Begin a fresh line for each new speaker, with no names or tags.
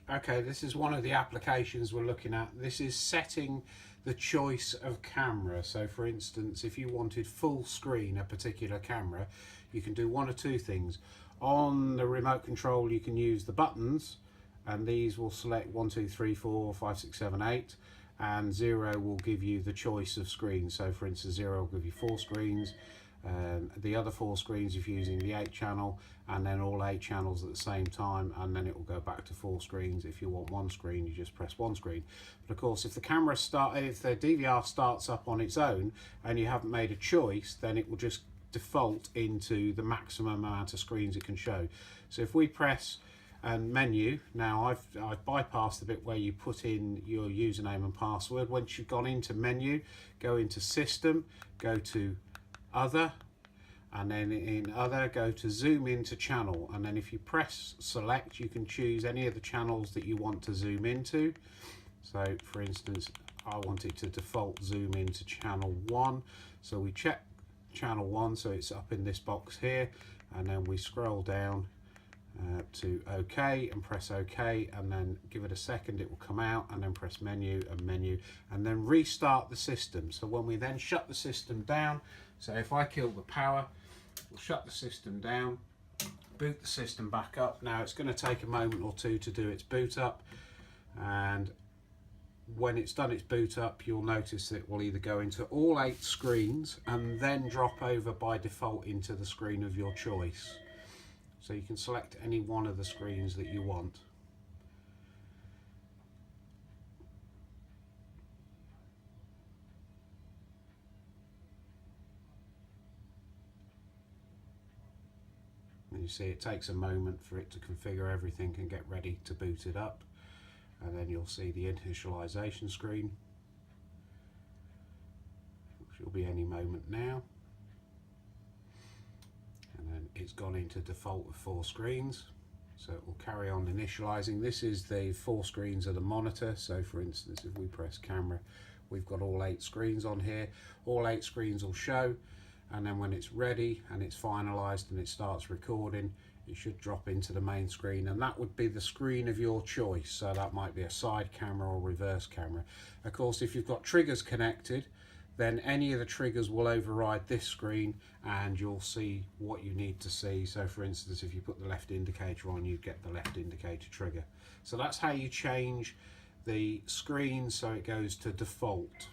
Okay, this is one of the applications we're looking at. This is setting the choice of camera. So for instance, if you wanted full screen a particular camera, you can do one of two things. On the remote control you can use the buttons, and these will select 1, 2, 3, 4, 5, 6, 7, 8, and 0 will give you the choice of screens. So for instance, 0 will give you 4 screens, the other 4 screens if you're using the 8 channel, and then all 8 channels at the same time, and then it will go back to 4 screens. If you want one screen, you just press one screen. But of course, if the DVR starts up on its own and you haven't made a choice, then it will just default into the maximum amount of screens it can show. So if we press menu, now I've bypassed the bit where you put in your username and password. Once you've gone into menu, go into system, go to other, and then in other go to zoom into channel, and then if you press select you can choose any of the channels that you want to zoom into. So for instance, I want it to default zoom into channel 1, so we check channel 1, so it's up in this box here, and then we scroll down to OK and press OK, and then give it a second, it will come out, and then press menu, and then restart the system. So when we then shut the system down, so if I kill the power, we'll shut the system down, boot the system back up. Now it's going to take a moment or two to do its boot up, and when it's done its boot up, you'll notice that it will either go into all 8 screens and then drop over by default into the screen of your choice. So you can select any one of the screens that you want. And you see it takes a moment for it to configure everything and get ready to boot it up. And then you'll see the initialization screen, which will be any moment now. And then it's gone into default of 4 screens, so it will carry on initializing. This is the 4 screens of the monitor. So for instance, if we press camera, we've got all 8 screens on here. All 8 screens will show, and then when it's ready and it's finalized and it starts recording, it should drop into the main screen, and that would be the screen of your choice. So that might be a side camera or reverse camera. Of course, if you've got triggers connected, then any of the triggers will override this screen and you'll see what you need to see. So for instance, if you put the left indicator on, you get the left indicator trigger. So that's how you change the screen so it goes to default.